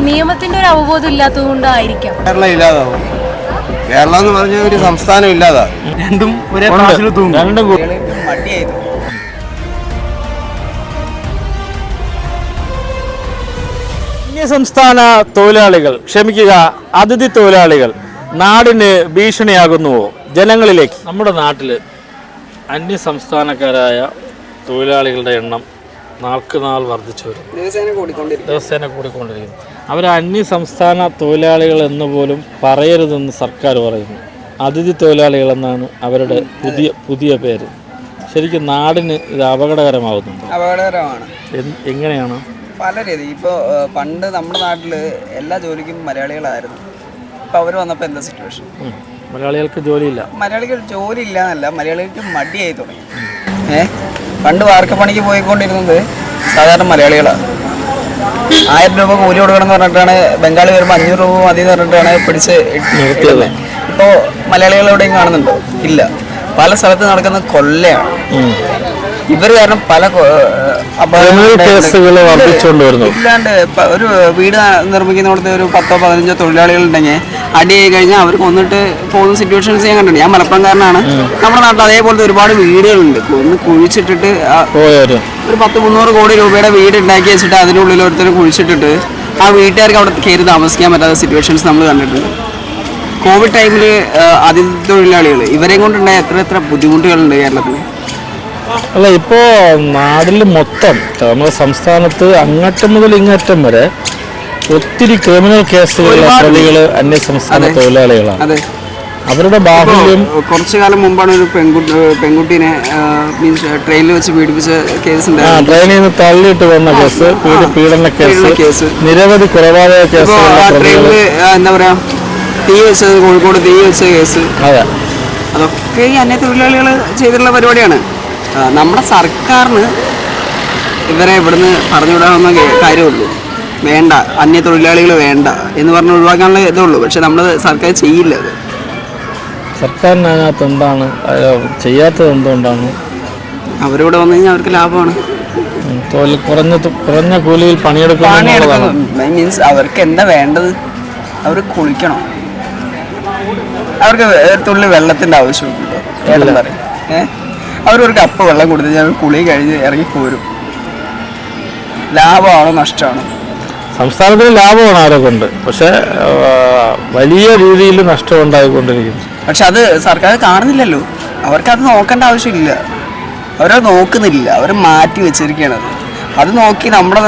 നിയമത്തിന്റെ ഒരു അവബോധം ഇല്ലാത്തതുകൊണ്ടായിരിക്കാം. കേരളം ഇല്ലാതാവും. കേരളം എന്ന് പറഞ്ഞ ഒരു സംസ്ഥാനം ഇല്ലാതാ. രണ്ടും ഒരേ ക്ലാസ്സിൽ തൂങ്ങും. രണ്ടും മടിയായി. അന്യസംസ്ഥാന തൊഴിലാളികൾ, ക്ഷമിക്കുക, അതിഥി തൊഴിലാളികൾ നാടിന് ഭീഷണിയാകുന്നുവോ? ജനങ്ങളിലേക്ക്. നമ്മുടെ നാട്ടിൽ അന്യസംസ്ഥാനക്കാരായ തൊഴിലാളികളുടെ എണ്ണം നാൾക്ക് നാൾ വർദ്ധിച്ചു വരും, ദിവസേന കൂടിക്കൊണ്ടിരിക്കുന്നു. അവർ അന്യസംസ്ഥാന തൊഴിലാളികൾ എന്ന് പോലും പറയരുതെന്ന് സർക്കാർ പറയുന്നു. അതിഥി തൊഴിലാളികൾ എന്നാണ് അവരുടെ പുതിയ പേര്. ശരിക്കും നാടിന് ഇത് അപകടകരമാകുന്നുണ്ട്. അപകടകരമാണ്. എങ്ങനെയാണ്? പല രീതി. ഇപ്പോൾ പണ്ട് നമ്മുടെ നാട്ടിൽ എല്ലാ ജോലിക്കും മലയാളികളായിരുന്നു. ഇപ്പോൾ അവർ വന്നപ്പോൾ എന്താ സിറ്റുവേഷൻ? മലയാളികൾക്ക് ജോലിയില്ല. മലയാളികൾ ജോലി ഇല്ല എന്നല്ല, മലയാളികൾക്ക് മടിയായി തുടങ്ങി. പണ്ട് വാർക്കപ്പണിക്ക് പോയിക്കൊണ്ടിരുന്നത് സാധാരണ മലയാളികളാണ്. 1000 രൂപ കൂലി കൊടുക്കണം എന്ന് പറഞ്ഞിട്ടാണ് ബംഗാളി വരുമ്പോൾ 500 രൂപ മതി എന്ന് പറഞ്ഞിട്ടാണ് പിടിച്ച് ഇടുന്നത്. ഇപ്പോൾ മലയാളികൾ എവിടെയും കാണുന്നുണ്ടോ? ഇല്ല. പല സ്ഥലത്ത് നടക്കുന്ന കൊള്ളയാണ്. ഇവർ കാരണം പല ഇല്ലാണ്ട് ഒരു വീട് നിർമ്മിക്കുന്നിടത്ത് ഒരു 10-15 തൊഴിലാളികൾ ഉണ്ടെങ്കിൽ അടിയായി കഴിഞ്ഞാൽ അവർ കൊന്നിട്ട് പോകുന്ന സിറ്റുവേഷൻസ് ഞാൻ കണ്ടിട്ടുണ്ട്. ഞാൻ മലപ്പുറംകാരനാണ്. നമ്മുടെ നാട്ടിൽ അതേപോലത്തെ ഒരുപാട് വീടുകളുണ്ട്. ഒന്ന് കുഴിച്ചിട്ടിട്ട് ഒരു 100-300 കോടി രൂപയുടെ വീട് ഉണ്ടാക്കി വെച്ചിട്ട് അതിനുള്ളിൽ ഒരുത്തർ കുഴിച്ചിട്ടിട്ട് ആ വീട്ടുകാർക്ക് അവിടെ കയറി താമസിക്കാൻ പറ്റാത്ത സിറ്റുവേഷൻസ് നമ്മൾ കണ്ടിട്ടുണ്ട്. കോവിഡ് ടൈമിൽ അതിഥി തൊഴിലാളികൾ ഇവരെയും കൊണ്ടുണ്ടായ എത്ര ബുദ്ധിമുട്ടുകളുണ്ട് കേരളത്തിൽ. അല്ല, ഇപ്പോൾ നാട്ടിൽ മൊത്തം നമ്മുടെ സംസ്ഥാനത്ത് അങ്ങറ്റം മുതൽ ഇങ്ങറ്റം വരെ ഒത്തിരി ക്രിമിനൽ കേസുകളിലെ പ്രതികൾ അന്യസംസ്ഥാന തൊഴിലാളികളാണ്. അവരുടെ ബാഹുല്യം. കുറച്ചു കാലം മുമ്പാണ് ഒരു പെൺകുട്ടീനെ മീൻസ് ട്രെയിനിൽ വെച്ച് പീഡിപ്പിച്ച കേസ്. ട്രെയിനിൽ നിന്ന് തള്ളിയിട്ട് വന്ന കേസ്, പീഡന കേസ്, നിരവധി കൊലപാതക കേസ്. ട്രെയിനിൽ എന്താ പറയാ, തീ വെച്ചത്, കോഴിക്കോട് തീ വെച്ച കേസ്. അതൊക്കെ ഈ അന്യ തൊഴിലാളികൾ ചെയ്തിട്ടുള്ള പരിപാടിയാണ്. നമ്മുടെ സർക്കാരിന് ഇവരെ ഇവിടുന്ന് പറഞ്ഞുവിടാവുന്ന കാര്യമുള്ളൂ. വേണ്ട, അന്യ തൊഴിലാളികൾ വേണ്ട എന്ന് പറഞ്ഞ് ഒഴിവാക്കാനുള്ള ഇതുള്ളൂ. പക്ഷെ നമ്മുടെ സർക്കാർ ചെയ്യില്ല. അത് സർക്കാരിനകത്ത് എന്താണ് ചെയ്യാത്തത്? എന്തുകൊണ്ടാണ്? അവരിവിടെ വന്നു കഴിഞ്ഞാൽ അവർക്ക് ലാഭമാണ്. കുറഞ്ഞ കൂലിയിൽ പണിയെടുക്കുന്നു. മീൻസ് അവർക്ക് എന്താ വേണ്ടത്? അവർ കുളിക്കണം. അവർക്ക് തുള്ളി വെള്ളത്തിൻ്റെ ആവശ്യമുണ്ടോ? ഏതെന്ന് പറയും. അവരൊരു കപ്പ് വെള്ളം കൊടുത്ത് ഞാൻ കുളി കഴിഞ്ഞ് ഇറങ്ങി പോരും. ലാഭമാണോ നഷ്ടമാണോ? സംസ്ഥാനത്തിന് ലാഭമാണ് അവരെ കൊണ്ട്, പക്ഷെ വലിയ രീതിയിൽ നഷ്ടം ഉണ്ടായിക്കൊണ്ടിരിക്കുന്നു. പക്ഷെ അത് സർക്കാർ കാണുന്നില്ലല്ലോ. അവർക്കത് നോക്കേണ്ട ആവശ്യമില്ല. അവരത് നോക്കുന്നില്ല. അവർ മാറ്റി വെച്ചിരിക്കുകയാണ്. അത് നോക്കി നമ്മുടെ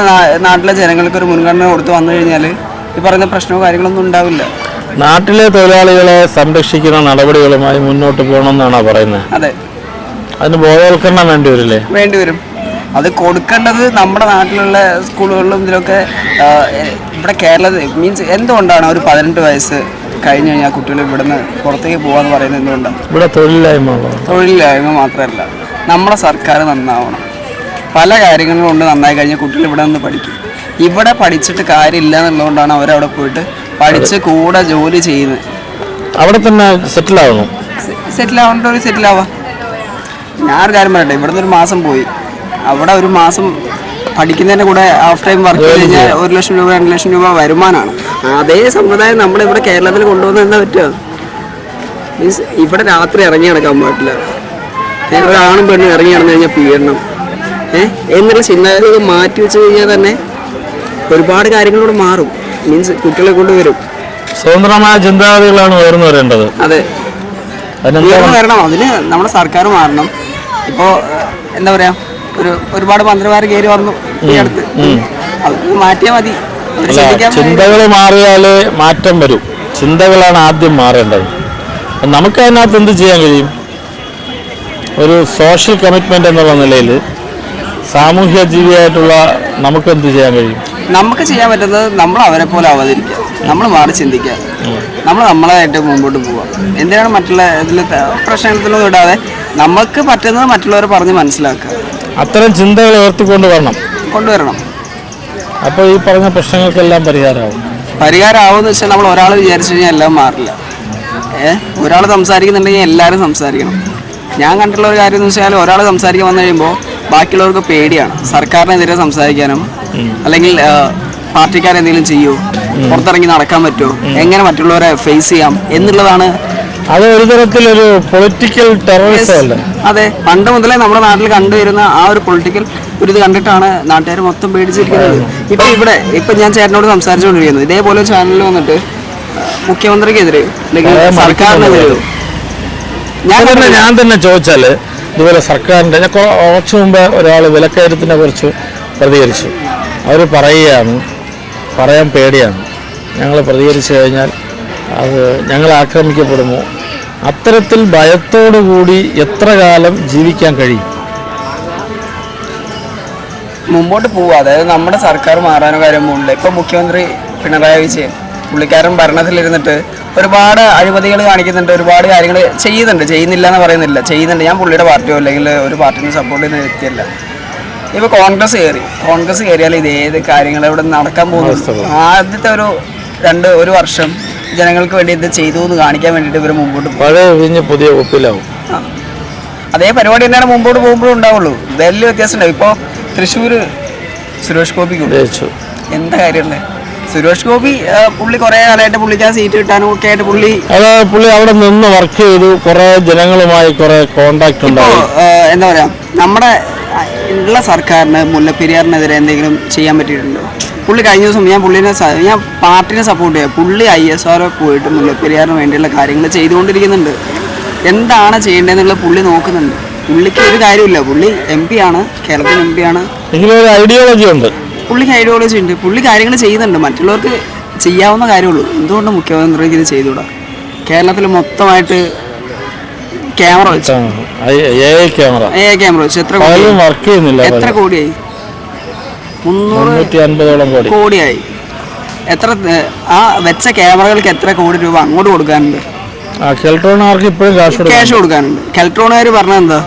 നാട്ടിലെ ജനങ്ങൾക്ക് ഒരു മുൻഗണന കൊടുത്ത് വന്നു കഴിഞ്ഞാൽ ഈ പറയുന്ന പ്രശ്നമോ കാര്യങ്ങളൊന്നും ഉണ്ടാവില്ല. നാട്ടിലെ തൊഴിലാളികളെ സംരക്ഷിക്കുന്ന നടപടികളുമായി മുന്നോട്ട് പോകണമെന്നാണോ പറയുന്നത്? അതെ. അതിന് ബോധവൽക്കരണം വേണ്ടി വരില്ലേ? വേണ്ടി വരും. അത് കൊടുക്കേണ്ടത് നമ്മുടെ നാട്ടിലുള്ള സ്കൂളുകളിലും ഇതിലൊക്കെ. ഇവിടെ കേരളത്തിൽ മീൻസ് എന്തുകൊണ്ടാണ് ഒരു 18 വയസ്സ് കഴിഞ്ഞ് കഴിഞ്ഞാൽ കുട്ടികൾ ഇവിടുന്ന് പുറത്തേക്ക് പോകാന്ന് പറയുന്നത്? എന്തുകൊണ്ടാണ്? ഇവിടെ തൊഴിലില്ലായ്മ മാത്രമല്ല, നമ്മുടെ സർക്കാർ നന്നാവണം. പല കാര്യങ്ങളും കൊണ്ട് നന്നായി കഴിഞ്ഞാൽ കുട്ടികൾ ഇവിടെ നിന്ന് പഠിക്കും. ഇവിടെ പഠിച്ചിട്ട് കാര്യമില്ല എന്നുള്ളതുകൊണ്ടാണ് അവരവിടെ പോയിട്ട് പഠിച്ച് കൂടെ ജോലി ചെയ്യുന്നത്. അവിടെ തന്നെ സെറ്റിൽ ആവണം. സെറ്റിൽ ആവാം. ഞാനൊരു കാര്യം പറയട്ടെ, ഇവിടുന്ന് ഒരു മാസം പോയി അവിടെ ഒരു മാസം പഠിക്കുന്നതിൻ്റെ കൂടെ ഹാഫ് ടൈം വർക്ക് ചെയ്ത് കഴിഞ്ഞാൽ 1 ലക്ഷം രൂപ 2 ലക്ഷം രൂപ വരുമാനമാണ്. അതേ സമ്പ്രദായം നമ്മളിവിടെ കേരളത്തിൽ കൊണ്ടുവന്ന് എന്താ പറ്റുക? മീൻസ് ഇവിടെ രാത്രി ഇറങ്ങി നടക്കാൻ പാടില്ല. ഒരാണും പെണ്ണും ഇറങ്ങി നടന്നു കഴിഞ്ഞാൽ പീഡനം എന്നുള്ള ചിന്താഗതി മാറ്റി വെച്ച് കഴിഞ്ഞാൽ തന്നെ ഒരുപാട് കാര്യങ്ങളോട് മാറും. മീൻസ് കുട്ടികളെ കൊണ്ടുവരും. സ്വതന്ത്രമായ ചിന്താഗതികളാണ് ഉയർന്നു വരേണ്ടത്. അതെ, വരണം. അതിന് നമ്മുടെ സർക്കാർ മാറണം. ഇപ്പോൾ എന്താ പറയാ, ഒരുപാട് മന്ത്രിമാർ കയറി വന്നു ഈ അടുത്ത്. അത് മാറ്റിയാൽ മതി. ചിന്തകൾ മാറിയാലേ മാറ്റം വരും. ചിന്തകളാണ് ആദ്യം മാറേണ്ടത്. നമുക്ക് അതിനകത്ത് എന്ത് ചെയ്യാൻ കഴിയും? ഒരു സോഷ്യൽ കമ്മിറ്റ്മെന്റ് എന്നുള്ള നിലയിൽ സാമൂഹ്യ ജീവിയായിട്ടുള്ള നമുക്ക് എന്ത് ചെയ്യാൻ കഴിയും? നമുക്ക് ചെയ്യാൻ പറ്റുന്നത് നമ്മൾ അവരെ പോലെ അവതരിക്കുക, നമ്മൾ മാറി ചിന്തിക്കുക, നമ്മൾ നമ്മളായിട്ട് മുമ്പോട്ട് പോവുക. എന്തിനാണ് മറ്റുള്ള ഇതിൽ പ്രശ്നത്തിലൊന്നും ഇടാതെ നമുക്ക് പറ്റുന്നത് മറ്റുള്ളവരെ പറഞ്ഞ് മനസ്സിലാക്കുക. അത്തരം ചിന്തകൾ കൊണ്ടുവരണം. അപ്പോൾ ഈ പറഞ്ഞ പ്രശ്നങ്ങൾക്കെല്ലാം പരിഹാരമാവുമെന്ന് വെച്ചാൽ നമ്മൾ ഒരാൾ വിചാരിച്ചു കഴിഞ്ഞാൽ എല്ലാം മാറില്ല. ഒരാൾ സംസാരിക്കുന്നുണ്ടെങ്കിൽ എല്ലാവരും സംസാരിക്കണം. ഞാൻ കണ്ടിട്ടുള്ള ഒരു കാര്യം എന്ന് വെച്ചാൽ ഒരാൾ സംസാരിക്കാൻ വന്നു കഴിയുമ്പോൾ ബാക്കിയുള്ളവർക്ക് പേടിയാണ് സർക്കാരിനെതിരെ സംസാരിക്കാനും അല്ലെങ്കിൽ പാർട്ടിക്കാരെന്തെങ്കിലും ചെയ്യൂ പുറത്തിറങ്ങി നടക്കാൻ പറ്റുമോ, എങ്ങനെ മറ്റുള്ളവരെ ഫേസ് ചെയ്യാം എന്നുള്ളതാണ്. അത് ഒരു തരത്തിലൊരു പൊളിറ്റിക്കൽ ടെററിസം അല്ലേ? അതെ, പണ്ട് മുതലേ നമ്മുടെ നാട്ടിൽ കണ്ടുവരുന്ന ആ ഒരു പൊളിറ്റിക്കൽ ഒരു ഇത് കണ്ടിട്ടാണ് നാട്ടുകാർ മൊത്തം പേടിച്ചിരിക്കുന്നത്. ഇപ്പൊ ഞാൻ ചേട്ടനോട് സംസാരിച്ചുകൊണ്ടിരിക്കുന്നത് ഇതേപോലെ ഒരു ചാനലിൽ വന്നിട്ട് മുഖ്യമന്ത്രിക്കെതിരെ അല്ലെങ്കിൽ സർക്കാരിനെതിരെ ഞാൻ തന്നെ ചോദിച്ചാല് ഇതുപോലെ സർക്കാരിന്റെ കുറച്ചു മുമ്പ് ഒരാൾ വിലക്കയറ്റത്തിനെ കുറിച്ച് പ്രതികരിച്ചു. അവർ പറയുകയാണ്, പറയാൻ പേടിയാണ്, ഞങ്ങൾ പ്രതികരിച്ചു കഴിഞ്ഞാൽ അത് ഞങ്ങൾ ആക്രമിക്കപ്പെടുമോ. അത്തരത്തിൽ ഭയത്തോടു കൂടി എത്ര കാലം ജീവിക്കാൻ കഴിയും? മുമ്പോട്ട് പോവുക. അതായത് നമ്മുടെ സർക്കാർ മാറാനോ കാര്യം പോകില്ല. ഇപ്പൊ മുഖ്യമന്ത്രി പിണറായി വിജയൻ പുള്ളിക്കാരൻ ഭരണത്തിലിരുന്നിട്ട് ഒരുപാട് അഴിമതികൾ കാണിക്കുന്നുണ്ട്, ഒരുപാട് കാര്യങ്ങൾ ചെയ്യുന്നില്ല എന്ന് പറയുന്നില്ല, ചെയ്യുന്നുണ്ട്. ഞാൻ പുള്ളിയുടെ പാർട്ടിയോ അല്ലെങ്കിൽ ഒരു പാർട്ടിനെ സപ്പോർട്ട് ചെയ്യുന്ന വ്യക്തിയല്ല. ഇപ്പോൾ കോൺഗ്രസ് കയറിയാൽ ഇത് ഏത് കാര്യങ്ങൾ ഇവിടെ നടക്കാൻ പോകുന്നു. ആദ്യത്തെ ഒരു വർഷം ജനങ്ങൾക്ക് വേണ്ടി ഇത് ചെയ്തു എന്ന് കാണിക്കാൻ വേണ്ടിയിട്ട് ഇവർ മുമ്പോട്ട് പോകും. പുതിയ ഒപ്പിലാവും. അതേ പരിപാടി തന്നെയാണ് മുമ്പോട്ട് പോകുമ്പോഴും ഉണ്ടാവുള്ളൂ. വലിയ വ്യത്യാസം ഉണ്ടാവും. ഇപ്പോൾ തൃശ്ശൂർ സുരേഷ് ഗോപിക്ക് എന്താ കാര്യമല്ലേ? സുരേഷ് ഗോപി പുള്ളി കുറെ കാലമായിട്ട് പുള്ളിക്ക് ആ സീറ്റ് കിട്ടാനും ഒക്കെ ആയിട്ട് പുള്ളി അവിടെ നിന്ന് വർക്ക് ചെയ്തു, കുറെ ജനങ്ങളുമായി കുറെ കോണ്ടാക്ട് ഉണ്ടാവും. എന്താ പറയാ, നമ്മുടെ ഉള്ള സർക്കാരിന് മുല്ലപ്പെരിയാറിനെതിരെ എന്തെങ്കിലും ചെയ്യാൻ പറ്റിയിട്ടുണ്ടോ? പുള്ളി കഴിഞ്ഞ ദിവസം ഞാൻ പാർട്ടിനെ സപ്പോർട്ട് ചെയ്യാം. പുള്ളി ISRO പോയിട്ട് മുല്ലപ്പെരിയാറിന് വേണ്ടിയുള്ള കാര്യങ്ങൾ ചെയ്തുകൊണ്ടിരിക്കുന്നുണ്ട്. എന്താണ് ചെയ്യേണ്ടതെന്നുള്ളത് പുള്ളി നോക്കുന്നുണ്ട്. പുള്ളിക്ക് ഒരു കാര്യമില്ല. പുള്ളി MP ആണ്, കേരളത്തിൽ MP ആണ്. ഐഡിയോളജി ഉണ്ട്, പുള്ളിക്ക് ഐഡിയോളജി ഉണ്ട്. പുള്ളി കാര്യങ്ങൾ ചെയ്യുന്നുണ്ട്, മറ്റുള്ളവർക്ക് ചെയ്യാവുന്ന കാര്യമുള്ളൂ. എന്തുകൊണ്ട് മുഖ്യമന്ത്രിക്ക് ഇത് ചെയ്തുകൂടാ? കേരളത്തിൽ മൊത്തമായിട്ട് ക്യാമറ വെച്ചു, ക്യാമറ വെച്ചു. എത്ര കോടിയായി? 350 കോടിയായി. എത്ര ആ വെച്ച ക്യാമറകൾക്ക് എത്ര കോടി രൂപ അങ്ങോട്ട് കൊടുക്കാനുണ്ട്? ക്യാഷ് കൊടുക്കാനുണ്ട്. കെൽട്രോണുകാർ പറഞ്ഞത് എന്താ,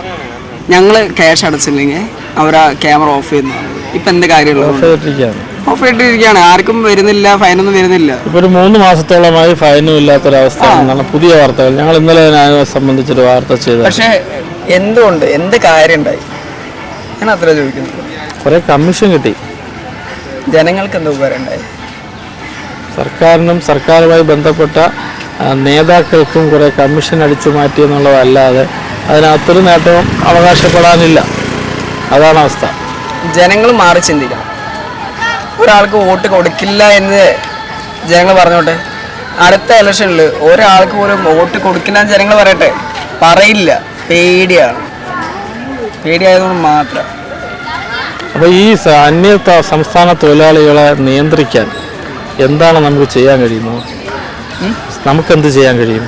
ഞങ്ങൾ ക്യാഷ് അടച്ചില്ലെങ്കിൽ അവരാ ക്യാമറ ഓഫ് ചെയ്യുന്നു. ഇപ്പൊ എന്ത് കാര്യമുള്ളത്? ഓഫ് ഇട്ടിരിക്കുകയാണ്. ആർക്കും വരുന്നില്ല, ഫൈനൊന്നും വരുന്നില്ല. ഇപ്പൊ ഒരു 3 മാസത്തോളമായി ഫൈനും ഇല്ലാത്തൊരവസ്ഥ. പുതിയ വാർത്തകൾ ഞങ്ങൾ ഇന്നലെ സംബന്ധിച്ചൊരു വാർത്ത ചെയ്തു. പക്ഷെ എന്തുകൊണ്ട്, എന്ത് കാര്യം ഉണ്ടായി? ഞാൻ അത്ര ചോദിക്കുന്നത്. കുറെ കമ്മീഷൻ കിട്ടി. ജനങ്ങൾക്ക് എന്ത് ഉപകാരം ഉണ്ടായി? സർക്കാരിനും സർക്കാരുമായി ബന്ധപ്പെട്ട നേതാക്കൾക്കും കുറെ കമ്മീഷൻ അടിച്ചു മാറ്റി എന്നുള്ളതല്ലാതെ അതിനകത്തൊരു നേട്ടവും അവകാശപ്പെടാനില്ല. അതാണ് അവസ്ഥ. ജനങ്ങൾ മാറി ചിന്തിക്കണം. ഒരാൾക്ക് വോട്ട് കൊടുക്കില്ല എന്ന് ജനങ്ങൾ പറഞ്ഞോട്ടെ. അടുത്ത ഇലക്ഷനിൽ ഒരാൾക്ക് പോലും വോട്ട് കൊടുക്കില്ല എന്ന് ജനങ്ങൾ പറയട്ടെ. പറയില്ല, പേടിയായതുകൊണ്ട് മാത്രം. അപ്പോൾ ഈ അന്യ സംസ്ഥാന തൊഴിലാളികളെ നിയന്ത്രിക്കാൻ എന്താണ് നമുക്ക് ചെയ്യാൻ കഴിയുന്നത്? നമുക്കെന്ത് ചെയ്യാൻ കഴിയും?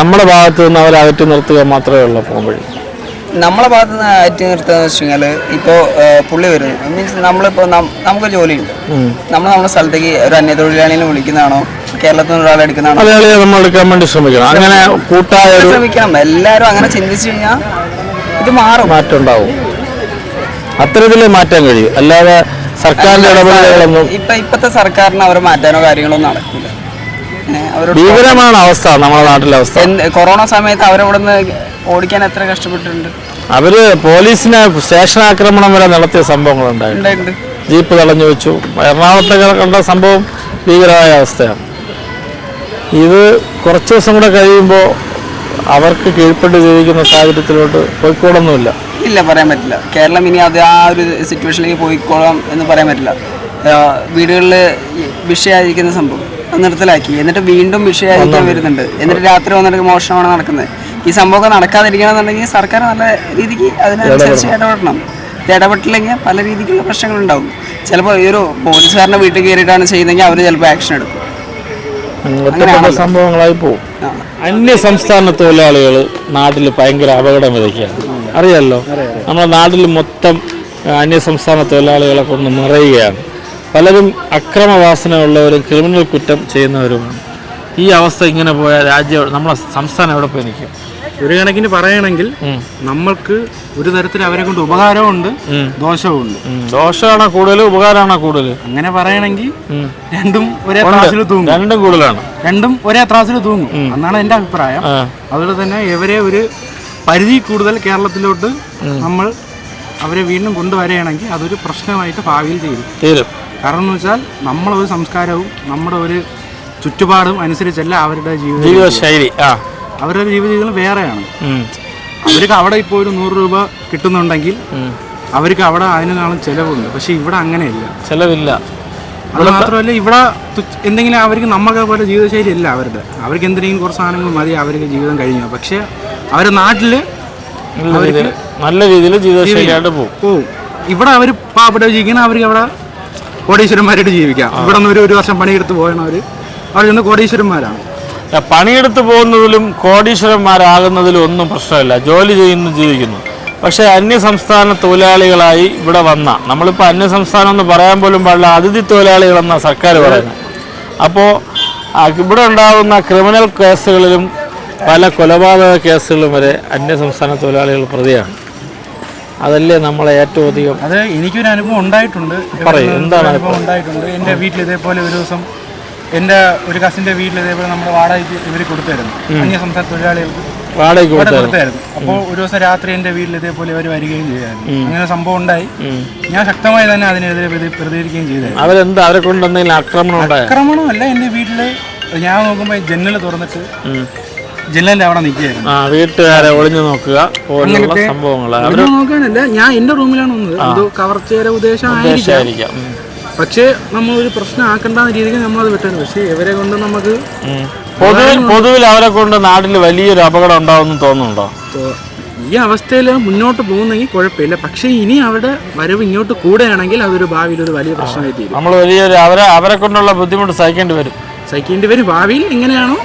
നമ്മുടെ ഭാഗത്ത് നിന്ന് അവരെ അകറ്റി നിർത്തുക മാത്രമേ ഉള്ളൂ പോകാൻ വഴി. നമ്മളെ ഭാഗത്ത് നിന്ന് അകറ്റി നിർത്തുക എന്ന് വെച്ച് കഴിഞ്ഞാൽ ഇപ്പോൾ പുള്ളി വരുന്നത് മീൻസ് നമ്മളിപ്പോൾ നമുക്ക് ജോലിയുണ്ട്. നമ്മുടെ സ്ഥലത്തേക്ക് ഒരു അന്യ തൊഴിലാളിനെ വിളിക്കുന്നതാണോ, കേരളത്തിൽ നിന്ന് ഒരാളെ എടുക്കുന്നതാണോ? നമ്മൾ എടുക്കാൻ വേണ്ടി ശ്രമിക്കണം. അങ്ങനെ ശ്രമിക്കണം. എല്ലാവരും അങ്ങനെ ചിന്തിച്ചു കഴിഞ്ഞാൽ ഇത് മാറ്റം ഉണ്ടാവും. അത്തരത്തിലേ മാറ്റാൻ കഴിയും. അല്ലാതെ സർക്കാരിന്റെ ഇടപെടലുകളൊന്നും ഇപ്പോഴത്തെ സർക്കാരിന് അവരെ മാറ്റാനോ കാര്യങ്ങളൊന്നും നടക്കില്ല. ഭീകരമാണ് അവസ്ഥ, നമ്മുടെ നാട്ടിലെ അവസ്ഥ. കൊറോണ സമയത്ത് അവരവിടുന്ന് ഓടിക്കാൻ എത്ര കഷ്ടപ്പെട്ടിട്ടുണ്ട്. അവര് പോലീസിനെ സ്റ്റേഷൻ ആക്രമണം വരെ നടത്തിയ സംഭവങ്ങളുണ്ടായിട്ടുണ്ട്. ജീപ്പ് തടഞ്ഞു വെച്ചു. എറണാകുളത്തൊക്കെ കണ്ട സംഭവം ഭീകരമായ അവസ്ഥയാണ്. ഇത് കുറച്ച് ദിവസം കൂടെ കഴിയുമ്പോൾ അവർക്ക് കീഴ്പ്പെട്ട് ജീവിക്കുന്ന സാഹചര്യത്തിലോട്ട് പോയിക്കോളൊന്നുമില്ല. ഇല്ല, പറയാൻ പറ്റില്ല. കേരളം ഇനി അത് ആ ഒരു സിറ്റുവേഷനിലേക്ക് പോയിക്കോളാം എന്ന് പറയാൻ പറ്റില്ല. വീടുകളിൽ വിഷയായിരിക്കുന്ന സംഭവം നിർത്തലാക്കി, എന്നിട്ട് വീണ്ടും വിഷയായിരിക്കാൻ വരുന്നുണ്ട്. എന്നിട്ട് രാത്രി വന്നിട്ട് മോഷണമാണ് നടക്കുന്നത്. ഈ സംഭവമൊക്കെ നടക്കാതിരിക്കണമെന്നുണ്ടെങ്കിൽ സർക്കാർ നല്ല രീതിക്ക് അതിനനുസരിച്ച് ഇടപെടണം. ഇത് ഇടപെട്ടില്ലെങ്കിൽ പല രീതിക്കുള്ള പ്രശ്നങ്ങളുണ്ടാവും. ചിലപ്പോൾ ഈ ഒരു പോലീസുകാരൻ്റെ വീട്ടിൽ കയറിയിട്ടാണ് ചെയ്യുന്നതെങ്കിൽ അവർ ചിലപ്പോൾ ആക്ഷൻ എടുക്കും. സംഭവങ്ങളായി പോകും. അന്യ സംസ്ഥാന തൊഴിലാളികൾ നാട്ടിൽ ഭയങ്കര അപകടം വിതയ്ക്കുകയാണ്. അറിയാമല്ലോ, നമ്മുടെ നാട്ടിൽ മൊത്തം അന്യ സംസ്ഥാന തൊഴിലാളികളെ കൊണ്ട് നിറയുകയാണ്. പലരും അക്രമവാസനയുള്ളവരും ക്രിമിനൽ കുറ്റം ചെയ്യുന്നവരുമാണ്. ഈ അവസ്ഥ ഇങ്ങനെ പോയാൽ നമ്മളെ സംസ്ഥാനം എവിടെ പോയി നിൽക്കും? ഒരു കണക്കിന് പറയണമെങ്കിൽ നമ്മൾക്ക് ഒരു തരത്തിൽ അവരെ കൊണ്ട് ഉപകാരമുണ്ട്, ദോഷവുമുണ്ട്. ദോഷമാണോ കൂടുതൽ, ഉപകാരമാണോ കൂടുതൽ? അങ്ങനെ പറയണമെങ്കിൽ രണ്ടും ഒരേ ത്രാസിൽ തൂങ്ങും. രണ്ടും കൂടുതലാണ്. രണ്ടും ഒരേ ത്രാസിൽ തൂങ്ങും എന്നാണ് എൻ്റെ അഭിപ്രായം. അതുപോലെ തന്നെ ഇവരെ ഒരു പരിധി കൂടുതൽ കേരളത്തിലോട്ട് നമ്മൾ അവരെ വീണ്ടും കൊണ്ടുവരികയാണെങ്കിൽ അതൊരു പ്രശ്നമായിട്ട് ഭാവിയിൽ തീരും. കാരണം എന്ന് വെച്ചാൽ നമ്മളൊരു സംസ്കാരവും നമ്മുടെ ഒരു ചുറ്റുപാടും അനുസരിച്ചല്ല അവരുടെ ജീവിതശൈലി. അവരുടെ ജീവിതങ്ങൾ വേറെയാണ്. അവർക്ക് അവിടെ ഇപ്പോൾ ഒരു 100 രൂപ കിട്ടുന്നുണ്ടെങ്കിൽ അവർക്ക് അവിടെ അതിനേക്കാളും ചിലവുണ്ട്. പക്ഷെ ഇവിടെ അങ്ങനെയില്ല, ചിലവില്ല. അത് മാത്രമല്ല ഇവിടെ എന്തെങ്കിലും അവർക്ക് നമ്മളെ പോലെ ജീവിതശൈലി അല്ല അവർക്ക് എന്തെങ്കിലും കുറച്ച് സാധനങ്ങൾ മതി അവർക്ക് ജീവിതം കഴിഞ്ഞു. പക്ഷെ അവരുടെ നാട്ടിൽ നല്ല രീതിയിൽ ജീവിതശൈലിയായിട്ട് പോകും. ഇവിടെ അവർ പാവപ്പെട്ട ജീവിക്കണം, അവർക്ക് അവിടെ കോടീശ്വരന്മാരായിട്ട് ജീവിക്കാം. ഇവിടെ നിന്ന് ഒരു വർഷം പണിയെടുത്ത് പോയണവർ അവർ ഇന്ന് കോടീശ്വരന്മാരാണ്. പണിയെടുത്ത് പോകുന്നതിലും കോടീശ്വരന്മാരാകുന്നതിലും ഒന്നും പ്രശ്നമില്ല, ജോലി ചെയ്യുന്നു ജീവിക്കുന്നു. പക്ഷേ അന്യസംസ്ഥാന തൊഴിലാളികളായി ഇവിടെ വന്ന, നമ്മളിപ്പോൾ അന്യസംസ്ഥാനം എന്ന് പറയാൻ പോലും പാടില്ല, അതിഥി തൊഴിലാളികളെന്നാണ് സർക്കാർ പറയുന്നത്. അപ്പോൾ ഇവിടെ ഉണ്ടാകുന്ന ക്രിമിനൽ കേസുകളിലും പല കൊലപാതക കേസുകളും വരെ അന്യസംസ്ഥാന തൊഴിലാളികൾ പ്രതിയാണ്. അതല്ലേ നമ്മളെ ഏറ്റവും അധികം. അത് എനിക്കൊരു അനുഭവം ഉണ്ടായിട്ടുണ്ട്. പറയും, എന്താണ് അനുഭവം ഉണ്ടായിട്ടുണ്ട്? എൻ്റെ വീട്ടിൽ ഇതേപോലെ ഒരു ദിവസം എൻ്റെ ഒരു കസിൻ്റെ വീട്ടിൽ ഇതേപോലെ നമ്മുടെ വാടകയ്ക്ക് ഇവർ കൊടുത്തായിരുന്നു, അന്യസംസ്ഥാന തൊഴിലാളികൾക്ക് വാടകയ്ക്ക് കൊടുത്തായിരുന്നു. അപ്പോൾ ഒരു ദിവസം രാത്രി എൻ്റെ വീട്ടിൽ ഇതേപോലെ ഇവർ വരികയും ചെയ്തായിരുന്നു. അങ്ങനെ സംഭവം ഉണ്ടായി. ഞാൻ ശക്തമായി തന്നെ അതിനെതിരെ പ്രതികരിക്കുകയും ചെയ്തായിരുന്നു. അവരെന്താ അവരെ കൊണ്ട് എന്തെങ്കിലും ആക്രമണമല്ല, എൻ്റെ വീട്ടിൽ ഞാൻ നോക്കുമ്പോൾ ജനൽ തുറന്നിട്ട് ജനലിന്റെ അവിടെ നിൽക്കുകയായിരുന്നു. വീട്ടുകാരെ ഒളിഞ്ഞു നോക്കുക സംഭവങ്ങൾ നോക്കാനല്ല, ഞാൻ എൻ്റെ റൂമിലാണ് വന്നത്. എന്തോ കവർച്ചയുടെ ഉദ്ദേശമായിരിക്കാം. പക്ഷേ നമ്മൾ ഒരു പ്രശ്നം ആക്കേണ്ടെന്ന രീതിക്ക് നമ്മളത് വിട്ടത്. പക്ഷേ ഇവരെ കൊണ്ട് നമുക്ക് പൊതുവിൽ അവരെ കൊണ്ട് നാട്ടിൽ വലിയൊരു അപകടം ഉണ്ടാവുമെന്ന് തോന്നുന്നുണ്ടോ? ഈ അവസ്ഥയിൽ മുന്നോട്ട് പോകുന്നെങ്കിൽ കുഴപ്പമില്ല. പക്ഷേ ഇനി അവിടെ വരവ് ഇങ്ങോട്ട് കൂടുകയാണെങ്കിൽ അതൊരു ഭാവിയിൽ ഒരു വലിയ പ്രശ്നമായി തീരും. നമ്മൾ വലിയൊരു അവരെ കൊണ്ടുള്ള ബുദ്ധിമുട്ട് സഹിക്കേണ്ടി വരും ഭാവിയിൽ. എങ്ങനെയാണോ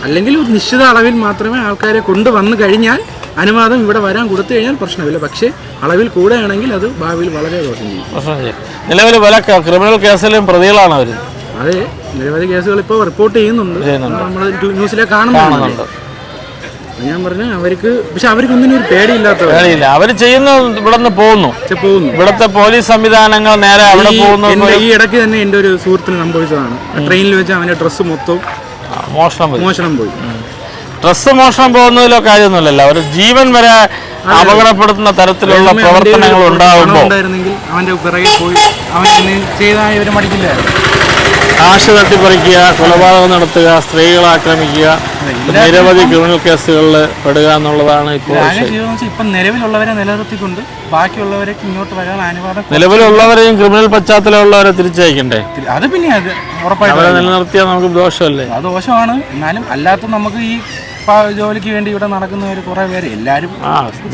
അല്ലെങ്കിൽ ഒരു നിശ്ചിത അളവിൽ മാത്രമേ ആൾക്കാരെ കൊണ്ടുവന്നു കഴിഞ്ഞാൽ അനുവാദം ഇവിടെ വരാൻ കൊടുത്തു കഴിഞ്ഞാൽ പ്രശ്നമില്ല. പക്ഷേ അളവിൽ കൂടുകയാണെങ്കിൽ അത് ഭാവിയിൽ വളരെ ദോഷം ചെയ്യും. നിലവിൽ പല ക്രിമിനൽ കേസിലും പ്രതികളാണ് അവർ. അതെ, നിരവധി കേസുകൾ ഇപ്പോൾ റിപ്പോർട്ട് ചെയ്യുന്നുണ്ട്, നമ്മൾ ന്യൂസിലെ കാണുന്നുണ്ട്. ഞാൻ പറഞ്ഞു അവർക്ക്, പക്ഷെ അവർക്ക് ഒന്നിനും ഒരു പേടിയില്ല. അവർ ചെയ്യുന്നു, ഇവിടെ നിന്ന് പോകുന്നു. ഇവിടുത്തെ പോലീസ് സംവിധാനങ്ങൾ നേരെ അവിടെ പോകുന്നു. ഈ ഇടയ്ക്ക് തന്നെ എൻ്റെ ഒരു സുഹൃത്തിന് സംഭവിച്ചതാണ്. ട്രെയിനിൽ വെച്ച് അവൻ്റെ ഡ്രസ്സ് മൊത്തം മോഷണം പോയി. ഡ്രസ്സ് മോഷണം പോകുന്നതിലോ കാര്യമൊന്നുമില്ലല്ലോ, അവർ ജീവൻ വരെ അപകടപ്പെടുത്തുന്ന തരത്തിലുള്ള പ്രവർത്തനങ്ങൾ ഉണ്ടാകുമ്പോൾ അവന്റെ പിറകെ പോയി അവൻ ചെയ്താൽ ഇവരെ മടിക്കില്ലായിരുന്നു. കാശ് തട്ടിപ്പറിക്കുക, കൊലപാതകം നടത്തുക, സ്ത്രീകളെ ആക്രമിക്കുക, നിരവധി ക്രിമിനൽ കേസുകളിൽ പെടുക എന്നുള്ളതാണ് ഇപ്പോൾ. ഇപ്പം നിലവിലുള്ളവരെ നിലനിർത്തിക്കൊണ്ട് ബാക്കിയുള്ളവരെ ഇങ്ങോട്ട് വരാൻ അനുവാദം. നിലവിലുള്ളവരെയും ക്രിമിനൽ പശ്ചാത്തലമുള്ളവരെ തിരിച്ചയക്കണ്ടേ? അത് പിന്നെ അത് ഉറപ്പായിട്ടും നിലനിർത്തിയാൽ നമുക്ക് ദോഷമല്ലേ? അത് ദോഷമാണ്. എന്നാലും അല്ലാത്ത നമുക്ക് ഈ ജോലിക്ക് വേണ്ടി ഇവിടെ നടക്കുന്നവർ കുറെ പേര് എല്ലാവരും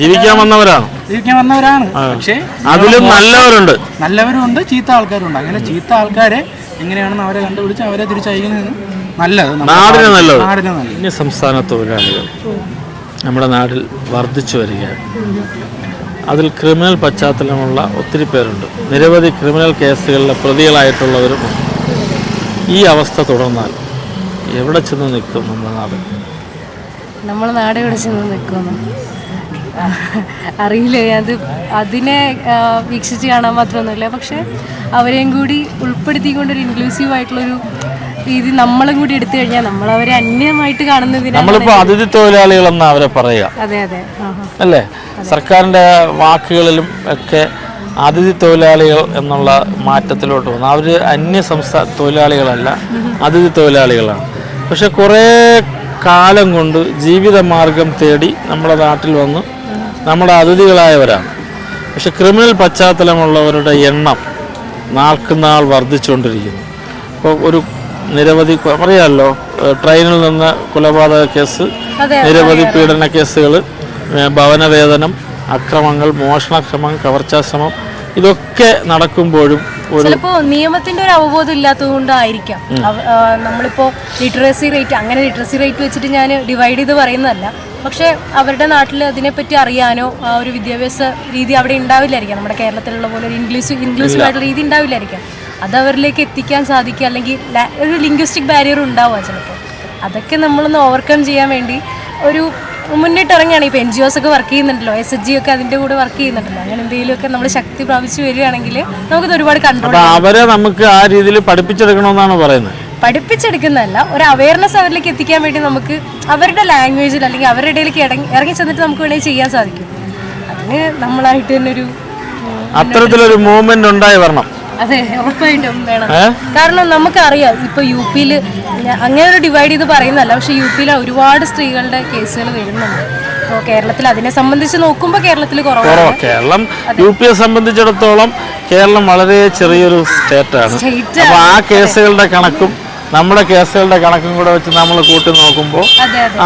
ജീവിക്കാൻ വന്നവരാണ്. പക്ഷേ അതിലും നല്ലവരുണ്ട് ചീത്ത ആൾക്കാരുണ്ട്. അങ്ങനെ ചീത്ത ആൾക്കാരെ എങ്ങനെയാണെന്ന് അവരെ കണ്ടുപിടിച്ച് അവരെ തിരിച്ചയക്കുന്നത് നല്ലത്, നാടിന് നല്ലത്. അന്യ സംസ്ഥാന തൊഴിലാളികൾ നമ്മുടെ നാട്ടിൽ വർദ്ധിച്ചു വരികയാണ്. അതിൽ ക്രിമിനൽ പശ്ചാത്തലമുള്ള ഒത്തിരി പേരുണ്ട്. നിരവധി ക്രിമിനൽ കേസുകളിലെ പ്രതികളായിട്ടുള്ളവരും. ഈ അവസ്ഥ തുടർന്നാൽ എവിടെ ചെന്ന് നിൽക്കും നമ്മുടെ നാട് എവിടെ ചെന്ന് നിൽക്കുമെന്ന് അറിയില്ല. അതിനെ വീക്ഷിച്ച് കാണാൻ മാത്രമൊന്നുമില്ല. പക്ഷെ അവരെയും കൂടി ഉൾപ്പെടുത്തിക്കൊണ്ടൊരു ഇൻക്ലൂസീവ് ആയിട്ടുള്ളൊരു രീതി നമ്മളും കൂടി എടുത്തു കഴിഞ്ഞാൽ നമ്മളവരെ അന്യമായിട്ട് കാണുന്നതിന് നമ്മളിപ്പോൾ അതിഥി തൊഴിലാളികളെന്ന് അവരെ പറയുക. അതെ അല്ലേ? സർക്കാരിൻ്റെ വാക്കുകളിലും ഒക്കെ അതിഥി തൊഴിലാളികൾ എന്നുള്ള മാറ്റത്തിലോട്ട് വന്നു. അവർ അന്യ സംസ്ഥാന തൊഴിലാളികളല്ല, അതിഥി തൊഴിലാളികളാണ്. പക്ഷെ കുറേ കാലം കൊണ്ട് ജീവിതമാർഗം തേടി നമ്മുടെ നാട്ടിൽ വന്ന് നമ്മുടെ അതിഥികളായവരാണ്. പക്ഷെ ക്രിമിനൽ പശ്ചാത്തലമുള്ളവരുടെ എണ്ണം നാൾക്കുനാൾ വർദ്ധിച്ചുകൊണ്ടിരിക്കുന്നു. ഇപ്പോൾ ഒരു നിരവധി അറിയാമല്ലോ, ട്രെയിനിൽ നിന്ന് കൊലപാതക കേസ്, നിരവധി പീഡന കേസുകൾ, ഭവനവേദനം, അക്രമങ്ങൾ, മോഷണശ്രമം, കവർച്ചാശ്രമം, ഇതൊക്കെ നടക്കുമ്പോഴും ചിലപ്പോൾ നിയമത്തിന്റെ ഒരു അവബോധം ഇല്ലാത്തത് കൊണ്ടായിരിക്കാം. നമ്മളിപ്പോൾ ലിറ്ററസി റേറ്റ് വെച്ചിട്ട് ഞാൻ ഡിവൈഡ് ചെയ്ത് പറയുന്നതല്ല. പക്ഷെ അവരുടെ നാട്ടിൽ അതിനെപ്പറ്റി അറിയാനോ ആ ഒരു വിദ്യാഭ്യാസ രീതി അവിടെ ഉണ്ടാവില്ലായിരിക്കാം. നമ്മുടെ കേരളത്തിലുള്ള പോലെ ഒരു ഇൻക്ലൂസീവായിട്ടുള്ള രീതി ഉണ്ടാവില്ലായിരിക്കാം. അത് അവരിലേക്ക് എത്തിക്കാൻ സാധിക്കുക, അല്ലെങ്കിൽ ഒരു ലിംഗ്വിസ്റ്റിക് ബാരിയർ ഉണ്ടാവുക ചിലപ്പോൾ. അതൊക്കെ നമ്മളൊന്ന് ഓവർകം ചെയ്യാൻ വേണ്ടി ഒരു മുന്നിട്ടിറങ്ങുകയാണ്. ഇപ്പോൾ NGOs ഒക്കെ വർക്ക് ചെയ്യുന്നുണ്ടല്ലോ, SHG ഒക്കെ അതിൻ്റെ കൂടെ വർക്ക് ചെയ്യുന്നുണ്ടല്ലോ. അങ്ങനെ എന്തെങ്കിലുമൊക്കെ നമ്മൾ ശക്തി പ്രാപിച്ചു വരികയാണെങ്കിൽ നമുക്കത് ഒരുപാട് കൺട്രോൾ. അവരെ നമുക്ക് ആ രീതിയിൽ പഠിപ്പിച്ചെടുക്കണമെന്നാണ് പറയുന്നത്. പഠിപ്പിച്ചെടുക്കുന്നതല്ല, ഒരു അവയർനെസ് അവരിലേക്ക് എത്തിക്കാൻ വേണ്ടി നമുക്ക് അവരുടെ ലാംഗ്വേജിൽ അല്ലെങ്കിൽ അവരുടെ ഇടയിലേക്ക് ഇറങ്ങി ചെന്നിട്ട് നമുക്ക് വേണമെങ്കിൽ ചെയ്യാൻ സാധിക്കും. അതിന് നമ്മളായിട്ട് തന്നെ ഒരു അത്തരത്തിലൊരു മൂവ്മെന്റ് ഉണ്ടായി വരണം. അതെ, ഉറപ്പായിട്ടും വേണം. കാരണം നമുക്കറിയാം ഇപ്പൊ UP-യിൽ അങ്ങനെ ഒരു ഡിവൈഡ് ചെയ്ത് പറയുന്നല്ല, പക്ഷെ UP-യിൽ ഒരുപാട് സ്ത്രീകളുടെ കേസുകൾ വരുന്നുണ്ട്. അപ്പോൾ കേരളത്തിൽ അതിനെ സംബന്ധിച്ച് നോക്കുമ്പോൾ കേരളത്തിൽ കുറവാണ്. കേരളം UP-യെ സംബന്ധിച്ചിടത്തോളം കേരളം വളരെ ചെറിയൊരു സ്റ്റേറ്റാണ്. അപ്പൊ ആ കേസുകളുടെ കണക്കും നമ്മുടെ കേസുകളുടെ കണക്കും കൂടെ വെച്ച് നമ്മൾ കൂട്ടി നോക്കുമ്പോൾ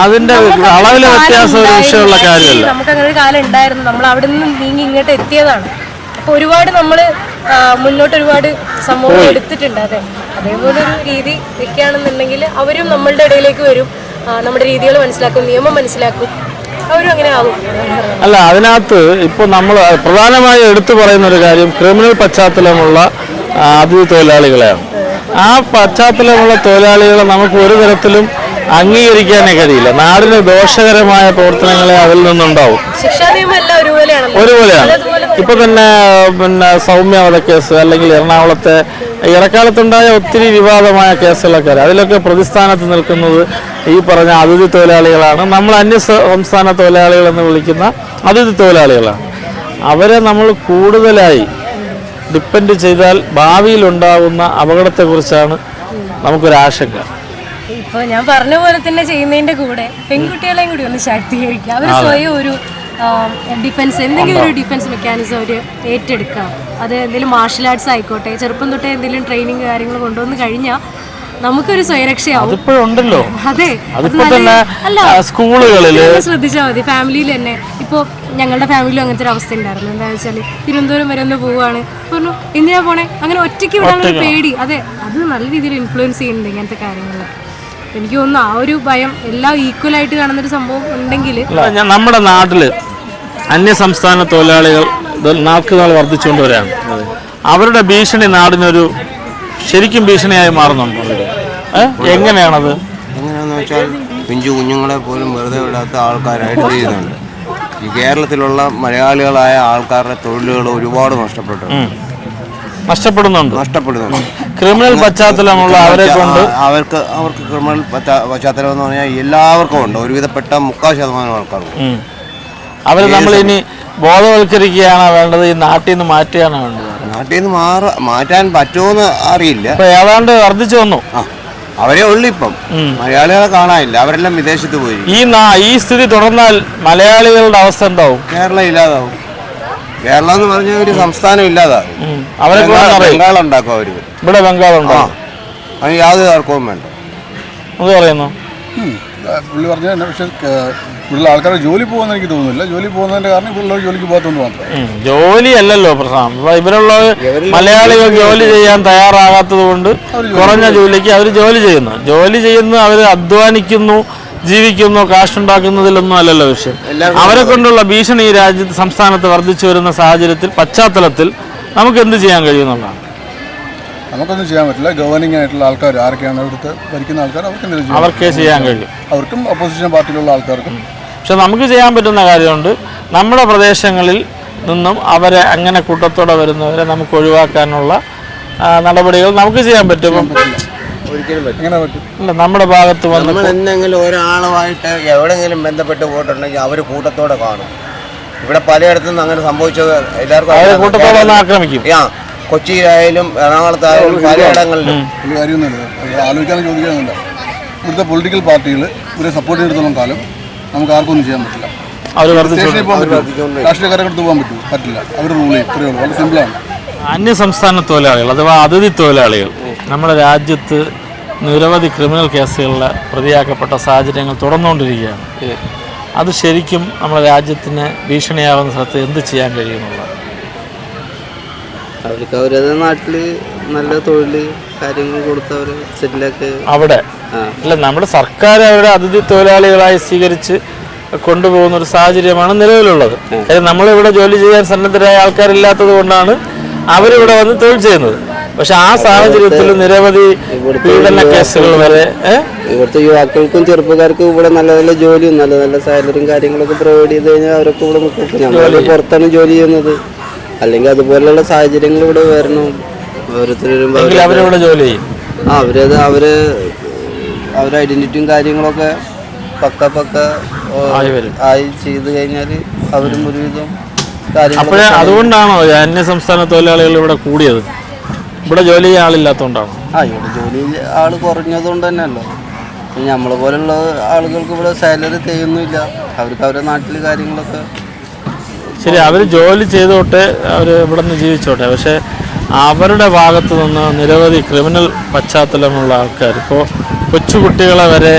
അതിന്റെ അളവിലെ വ്യത്യാസം ഒരു വിഷയമുള്ള കാര്യമല്ല. നമുക്ക് അങ്ങനെ ഒരു കാലം ഉണ്ടായിരുന്നു, നമ്മൾ അവിടെ നിന്ന് നീങ്ങി ഇങ്ങോട്ട് എത്തിയതാണ്. അപ്പൊ ഒരുപാട് നമ്മൾ മുന്നോട്ട് ഒരുപാട് സമൂഹം എടുത്തിട്ടുണ്ട്. അതെ, അതേപോലെ ഒരു രീതി വെക്കുകയാണെന്നുണ്ടെങ്കിൽ അവരും നമ്മളുടെ ഇടയിലേക്ക് വരും, നമ്മുടെ രീതികൾ മനസ്സിലാക്കും, നിയമം മനസ്സിലാക്കും, അവരും അങ്ങനെ ആകും. അല്ല, അതിനകത്ത് ഇപ്പോൾ നമ്മൾ പ്രധാനമായും എടുത്തു പറയുന്ന ഒരു കാര്യം ക്രിമിനൽ പശ്ചാത്തലമുള്ള അതിഥി തൊഴിലാളികളെയാണ്. ആ പശ്ചാത്തലമുള്ള തൊഴിലാളികളെ നമുക്ക് ഒരു തരത്തിലും അംഗീകരിക്കാനേ കഴിയില്ല. നാടിന് ദോഷകരമായ പ്രവർത്തനങ്ങളെ അതിൽ നിന്നുണ്ടാവും. ഒരുപോലെയാണ്. ഇപ്പൊ തന്നെ സൗമ്യ വധക്കേസ്, അല്ലെങ്കിൽ എറണാകുളത്തെ ഇടക്കാലത്തുണ്ടായ ഒത്തിരി വിവാദമായ കേസുകളൊക്കെ അതിലൊക്കെ പ്രതിസ്ഥാനത്ത് നിൽക്കുന്നത് ഈ പറഞ്ഞ അതിഥി തൊഴിലാളികളാണ്. നമ്മൾ അന്യ സംസ്ഥാന തൊഴിലാളികൾ എന്ന് വിളിക്കുന്ന അതിഥി തൊഴിലാളികളാണ്. അവരെ നമ്മൾ കൂടുതലായി ഡിപ്പെൻഡ് ചെയ്താൽ ഭാവിയിൽ ഉണ്ടാകുന്ന അപകടത്തെക്കുറിച്ചാണ് നമുക്കൊരാശങ്ക. ഇപ്പോൾ ഞാൻ പറഞ്ഞ പോലെ തന്നെ ചെയ്യുന്നതിൻ്റെ കൂടെ പെൺകുട്ടികളെയും കൂടി ഒന്ന് ശാക്തീകരിക്കുക. അവർ സ്വയം ഒരു ഡിഫൻസ്, എന്തെങ്കിലും ഒരു ഡിഫൻസ് മെക്കാനിസം അവർ ഏറ്റെടുക്കണം. അത് എന്തെങ്കിലും മാർഷൽ ആർട്സ് ആയിക്കോട്ടെ, ചെറുപ്പം തൊട്ടേ എന്തെങ്കിലും ട്രെയിനിങ് കാര്യങ്ങൾ കൊണ്ടുവന്ന് കഴിഞ്ഞാൽ നമുക്കൊരു സ്വയരക്ഷയാവും. അതിപ്പോഴുണ്ടല്ലോ. അതെ, അല്ല സ്കൂളുകളിൽ ശ്രദ്ധിച്ചാൽ മതി. ഫാമിലിയിൽ തന്നെ ഇപ്പോൾ ഞങ്ങളുടെ ഫാമിലിയും അങ്ങനത്തെ ഒരു അവസ്ഥ ഉണ്ടായിരുന്നു. എന്താണെന്ന് വെച്ചാൽ തിരുവനന്തപുരം വരെ ഒന്ന് പോവുകയാണ്, പറഞ്ഞു എന്തിനാ പോണേ, അങ്ങനെ ഒറ്റയ്ക്ക് വിടാനൊരു പേടി. അതെ, അത് നല്ല രീതിയിൽ ഇൻഫ്ലുവൻസ് ചെയ്യുന്നുണ്ട് ഇങ്ങനത്തെ കാര്യങ്ങളിൽ. എനിക്ക് തോന്നുന്നു ആ ഒരു ഭയം എല്ലാം ഈക്വലായിട്ട് കാണുന്നൊരു സംഭവം ഉണ്ടെങ്കിൽ നമ്മുടെ നാട്ടില് അന്യ സംസ്ഥാന തൊഴിലാളികൾ നാൾക്കുനാൾ വർദ്ധിച്ചുകൊണ്ട് വരികയാണ്. അവരുടെ ഭീഷണി നാടിനൊരു ശരിക്കും ഭീഷണിയായി മാറുന്നുണ്ടോ? എങ്ങനെയാണത്? എങ്ങനെയാണെന്ന് വെച്ചാൽ പിഞ്ചു കുഞ്ഞുങ്ങളെ പോലും വെറുതെ വിടാത്ത ആൾക്കാരായിട്ട് ചെയ്യുന്നുണ്ട്. ഈ കേരളത്തിലുള്ള മലയാളികളായ ആൾക്കാരുടെ തൊഴിലുകൾ ഒരുപാട് നഷ്ടപ്പെടുന്നുണ്ട്. ക്രിമിനൽ പശ്ചാത്തലമുള്ള അവരെ കൊണ്ട് അവർക്ക് ക്രിമിനൽ പശ്ചാത്തലം എന്ന് പറഞ്ഞാൽ എല്ലാവർക്കും ഉണ്ട്. ഒരുവിധപ്പെട്ട 30% ആൾക്കാർക്ക്. അവരെ നമ്മൾ ഇനി ബോധവൽക്കരിക്കുകയാണോ വേണ്ടത്, ഈ നാട്ടിൽ നിന്ന് മാറ്റുകയാണോ വേണ്ടത്? നാട്ടിൽ നിന്ന് മാറ്റാൻ പറ്റുമോന്ന് അറിയില്ല. ഇപ്പൊ ഏതാണ്ട് വർദ്ധിച്ചു വന്നു. അവരെ ഉള്ളു ഇപ്പം, മലയാളികളെ കാണാനില്ല, അവരെല്ലാം വിദേശത്ത് പോയി. ഈ സ്ഥിതി തുടർന്നാൽ മലയാളികളുടെ അവസ്ഥ എന്താവും? കേരളം ഇല്ലാതാവും. കേരളം എന്ന് പറഞ്ഞ ഒരു സംസ്ഥാനം ഇല്ലാതാവും. അവരെ ബംഗാൾ ഉണ്ടാക്കും അവര്. ഇവിടെ ബംഗാൾ ഉണ്ടാവും. അതിന് യാതൊരു തർക്കവും വേണ്ട. അത് പറയുന്നു പുള്ളി പറഞ്ഞ തന്നെ. പക്ഷെ ഇവിടെയുള്ള ആൾക്കാരെ ജോലി പോകുന്ന എനിക്ക് തോന്നുന്നില്ല. ജോലി പോകുന്നതിന്റെ കാരണം ഇവിടെയുള്ള ജോലിക്ക് പോകാത്തതുകൊണ്ട് മാത്രം. ജോലി അല്ലല്ലോ പ്രശ്നം. ഇവരുള്ള മലയാളികൾ ജോലി ചെയ്യാൻ തയ്യാറാകാത്തത് കൊണ്ട് കുറഞ്ഞ ജോലിക്ക് അവർ ജോലി ചെയ്യുന്നു. അവർ അധ്വാനിക്കുന്നു, ജീവിക്കുന്നു, കാശുണ്ടാക്കുന്നതിലൊന്നും അല്ലല്ലോ വിഷയം. അവരെ കൊണ്ടുള്ള ഭീഷണി ഈ രാജ്യത്ത് സംസ്ഥാനത്ത് വർദ്ധിച്ചു വരുന്ന പശ്ചാത്തലത്തിൽ നമുക്ക് എന്ത് ചെയ്യാൻ കഴിയുമെന്നുള്ളതാണ്. നമുക്കൊന്നും ചെയ്യാൻ പറ്റില്ല. ഗവർണിംഗ് ആയിട്ടുള്ള ആൾക്കാർ ആരൊക്കെയാണ് ഇവിടുത്തെ ഭരിക്കുന്ന ആൾക്കാർ അവർക്കേ ചെയ്യാൻ കഴിയും. അവർക്കും ഒപ്പോസിഷൻ പാർട്ടിയിലുള്ള ആൾക്കാർക്കും. പക്ഷെ നമുക്ക് ചെയ്യാൻ പറ്റുന്ന കാര്യമുണ്ട്. നമ്മുടെ പ്രദേശങ്ങളിൽ നിന്നും അവരെ അങ്ങനെ കൂട്ടത്തോടെ വരുന്നവരെ നമുക്ക് ഒഴിവാക്കാനുള്ള നടപടികൾ നമുക്ക് ചെയ്യാൻ പറ്റും. ഒരിക്കലും നമ്മുടെ ഭാഗത്ത് വന്ന് എന്തെങ്കിലും ഒരാളുമായിട്ട് എവിടെയെങ്കിലും ബന്ധപ്പെട്ട് പോയിട്ടുണ്ടെങ്കിൽ അവർ കൂട്ടത്തോടെ കാണും. ഇവിടെ പലയിടത്തുനിന്ന് അങ്ങനെ സംഭവിച്ചത് എല്ലാവർക്കും കൂട്ടത്തോടെ വന്ന് ആക്രമിക്കും. കൊച്ചിയിലായാലും എറണാകുളത്തായാലും പലയിടങ്ങളിലും. ഒരു കാര്യമൊന്നുമില്ല, ആലോചിക്കാനും ചോദിക്കാനൊന്നുമില്ല. ഇവിടുത്തെ പൊളിറ്റിക്കൽ പാർട്ടികൾ ഇവരെ സപ്പോർട്ട് ചെയ്തിടത്തോളം കാലം നമുക്ക് ആർക്കൊന്നും ചെയ്യാൻ പറ്റില്ല. സ്റ്റേഷനിൽ പോകാൻ പറ്റും, രാഷ്ട്രീയക്കാരെ അടുത്ത് പോകാൻ പറ്റില്ല. അവർ റൂൾ ചെയ്യും. ഇത്രയേ ഉള്ളൂ. വളരെ സിമ്പിളാണ്. അന്യസംസ്ഥാന തൊഴിലാളികൾ അഥവാ അതിഥി തൊഴിലാളികൾ നമ്മുടെ രാജ്യത്ത് നിരവധി ക്രിമിനൽ കേസുകളിൽ പ്രതിയാക്കപ്പെട്ട സാഹചര്യങ്ങൾ തുടർന്നുകൊണ്ടിരിക്കുകയാണ്. അത് ശരിക്കും നമ്മുടെ രാജ്യത്തിന് ഭീഷണിയാവുന്ന സ്ഥലത്ത് എന്ത് ചെയ്യാൻ കഴിയുമെന്നുള്ളത്? അവർക്ക് അവരുടെ നാട്ടിൽ നല്ല തൊഴിൽ കാര്യങ്ങൾ കൊടുത്തവർ സെറ്റിലൊക്കെ അവിടെ അല്ല, നമ്മുടെ സർക്കാർ അവരുടെ അതിഥി തൊഴിലാളികളായി സ്വീകരിച്ച് കൊണ്ടുപോകുന്ന ഒരു സാഹചര്യമാണ് നിലവിലുള്ളത്. നമ്മളിവിടെ ജോലി ചെയ്യാൻ സന്നദ്ധരായ ആൾക്കാരില്ലാത്തത് കൊണ്ടാണ് അവരിവിടെ വന്ന് തൊഴിൽ ചെയ്യുന്നത്. പക്ഷെ ആ സാഹചര്യത്തിൽ നിരവധി പീഡന കേസുകൾ വരെ ഇവിടുത്തെ യുവാക്കൾക്കും ചെറുപ്പക്കാർക്കും ഇവിടെ നല്ല നല്ല ജോലിയും നല്ല നല്ല സാലറിയും കാര്യങ്ങളൊക്കെ പ്രൊവൈഡ് ചെയ്ത് കഴിഞ്ഞാൽ അവരൊക്കെ ഇവിടെ നിൽക്കും. നമ്മൾ പുറത്താണ് ജോലി ചെയ്യുന്നത്. അല്ലെങ്കിൽ അതുപോലെയുള്ള സാഹചര്യങ്ങൾ ഇവിടെ വരണം. ഓരോരുത്തരും അവരിവിടെ ജോലി ചെയ്യും. അവരുടെ ഐഡന്റിറ്റിയും കാര്യങ്ങളൊക്കെ പക്ക ആയി ചെയ്ത് കഴിഞ്ഞാൽ അവരും ഒരുവിധം അപ്പോഴേ അതുകൊണ്ടാണോ ഈ അന്യ സംസ്ഥാന തൊഴിലാളികൾ ഇവിടെ കൂടിയത്? ഇവിടെ ജോലി ചെയ്യാൻ ആളില്ലാത്തതുകൊണ്ടാണോ? ഇവിടെ ജോലി ആൾ കുറഞ്ഞതുകൊണ്ട് തന്നെയല്ലോ. നമ്മളെ പോലുള്ള ആളുകൾക്ക് ഇവിടെ സാലറി ചെയ്യുന്നില്ല. അവർക്ക് അവരുടെ നാട്ടിൽ കാര്യങ്ങളൊക്കെ ശരി, അവർ ജോലി ചെയ്തോട്ടെ, അവർ ഇവിടെ നിന്ന് ജീവിച്ചോട്ടെ. പക്ഷേ അവരുടെ ഭാഗത്തു നിന്ന് നിരവധി ക്രിമിനൽ പശ്ചാത്തലമുള്ള ആൾക്കാർ, ഇപ്പോൾ കൊച്ചുകുട്ടികളെ വരെ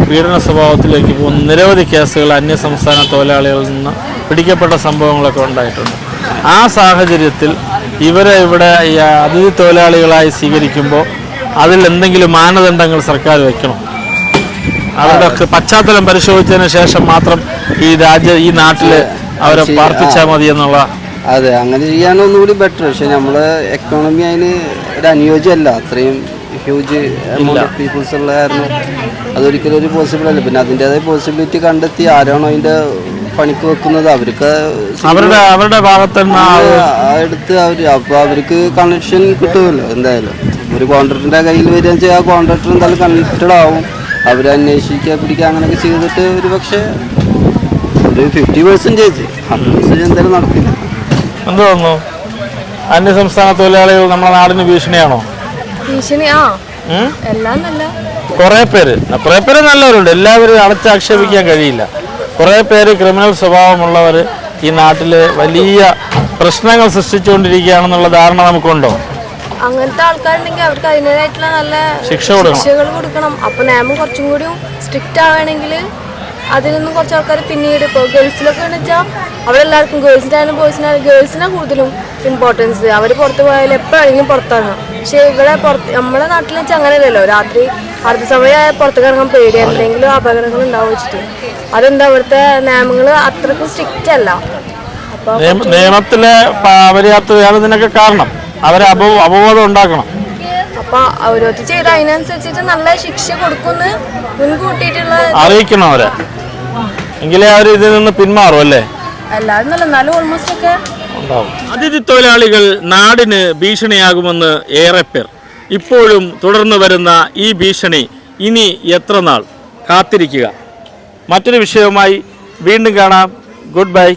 പീഡന സ്വഭാവത്തിലേക്ക് പോകുന്ന നിരവധി കേസുകൾ അന്യസംസ്ഥാന തൊഴിലാളികളിൽ നിന്ന് പിടിക്കപ്പെട്ട സംഭവങ്ങളൊക്കെ ഉണ്ടായിട്ടുണ്ട്. ആ സാഹചര്യത്തിൽ ഇവരെ ഇവിടെ ഈ അതിഥി തൊഴിലാളികളായി സ്വീകരിക്കുമ്പോൾ അതിൽ എന്തെങ്കിലും മാനദണ്ഡങ്ങൾ സർക്കാർ വയ്ക്കണം. അവരുടെ പശ്ചാത്തലം പരിശോധിച്ചതിന് ശേഷം മാത്രം ഈ നാട്ടിൽ അവരെ പാർപ്പിച്ചാൽ മതി എന്നുള്ള. അതെ, അങ്ങനെ ചെയ്യാനൊന്നുകൂടി ബെറ്റർ. പക്ഷെ നമ്മളെ എക്കോണമി അതിന് ഒരു അനുയോജ്യമല്ല. അത്രയും ഹ്യൂജ് എമൗണ്ട് ഓഫ് പീപ്പിൾസ് ഉള്ള കാരണം അതൊരിക്കലും ഒരു പോസിബിൾ അല്ല. പിന്നെ അതിൻ്റെതായ പോസിബിലിറ്റി കണ്ടെത്തി ആരാണോ അതിൻ്റെ പണിക്ക് വെക്കുന്നത് അവർക്ക് അവരുടെ ഭാഗത്ത് എടുത്ത് അപ്പോൾ അവർക്ക് കണക്ഷൻ കിട്ടുമല്ലോ. എന്തായാലും ഒരു കോൺട്രാക്ടറിൻ്റെ കയ്യിൽ വരിക വെച്ചാൽ ആ കോൺട്രാക്ടർ എന്തായാലും കണക്റ്റഡ് ആവും. അവരെ അന്വേഷിക്കുക, പിടിക്കുക, അങ്ങനെയൊക്കെ ചെയ്തിട്ട് ഒരു പക്ഷേ ഒരു 50% 100% എന്തായാലും നടക്കില്ല. എന്ത് തോന്നുന്നു? അന്യസംസ്ഥാന തൊഴിലാളികൾ നമ്മുടെ നാടിന് ഭീഷണിയാണോ? കുറെ പേര് നല്ലവരുണ്ട്. എല്ലാവരും അടച്ചാക്ഷേപിക്കാൻ കഴിയില്ല. കുറെ പേര് ക്രിമിനൽ സ്വഭാവമുള്ളവർ ഈ നാട്ടിൽ വലിയ പ്രശ്നങ്ങൾ സൃഷ്ടിച്ചുകൊണ്ടിരിക്കുകയാണെന്നുള്ള ധാരണ നമുക്കുണ്ടോ? അങ്ങനത്തെ ആൾക്കാരുണ്ടെങ്കിൽ അവർക്ക് അതിൻ്റെതായിട്ടുള്ള നല്ല ശിക്ഷകൾ കൊടുക്കണം. അപ്പൊ നിയമം കുറച്ചും കൂടി സ്ട്രിക്റ്റ് ആവുകയാണെങ്കിൽ അതിൽ നിന്നും കുറച്ച് ആൾക്കാർ പിന്നീട് ഇപ്പോൾ ഗൾഫിലൊക്കെ എന്ന് വെച്ചാൽ അവിടെ എല്ലാവർക്കും ഗേൾസിനായാലും ബോയ്സിനായാലും ഗേൾസിനാണ് കൂടുതലും ഇമ്പോർട്ടൻസ്. അവർ പുറത്ത് പോയാലും എപ്പോഴെങ്കിലും പുറത്തിറങ്ങാം. പക്ഷേ ഇവിടെ നമ്മുടെ നാട്ടിൽ വെച്ചാൽ അങ്ങനെയല്ലല്ലോ. രാത്രി അടുത്ത സമയമായ പുറത്തേക്ക് ഇറങ്ങാൻ പേടിയാണ്, എന്തെങ്കിലും അപകടങ്ങൾ ഉണ്ടാവും വെച്ചിട്ട്. അതെന്താ ഇവിടുത്തെ നിയമങ്ങൾ അത്രക്കും സ്ട്രിക്റ്റ് അല്ല. അപ്പൊ നിയമത്തിലെ പര്യാപ്തതയാണ് ഇതിനൊക്കെ കാരണം. അവരെ അവബോധം ഉണ്ടാക്കണം. അപ്പൊ ഓരോരുത്തർ ചെയ്ത് അതിനനുസരിച്ചിട്ട് നല്ല ശിക്ഷ കൊടുക്കുമെന്ന് മുൻകൂട്ടിയിട്ടുള്ള അറിയിക്കണം അവരെ, എങ്കിലേ അവർ ഇതിൽ നിന്ന് പിന്മാറും അല്ലേ? എല്ലാവരും നല്ല എന്നാലും ഓൾമോസ്റ്റ് ഒക്കെ ഉണ്ടാവും. അതിഥി തൊഴിലാളികൾ നാടിന് ഭീഷണിയാകുമെന്ന് ഏറെ പേർ. ഇപ്പോഴും തുടർന്നു വരുന്ന ഈ ഭീഷണി ഇനി എത്ര നാൾ? കാത്തിരിക്കുക. മറ്റൊരു വിഷയവുമായി വീണ്ടും കാണാം. Good bye.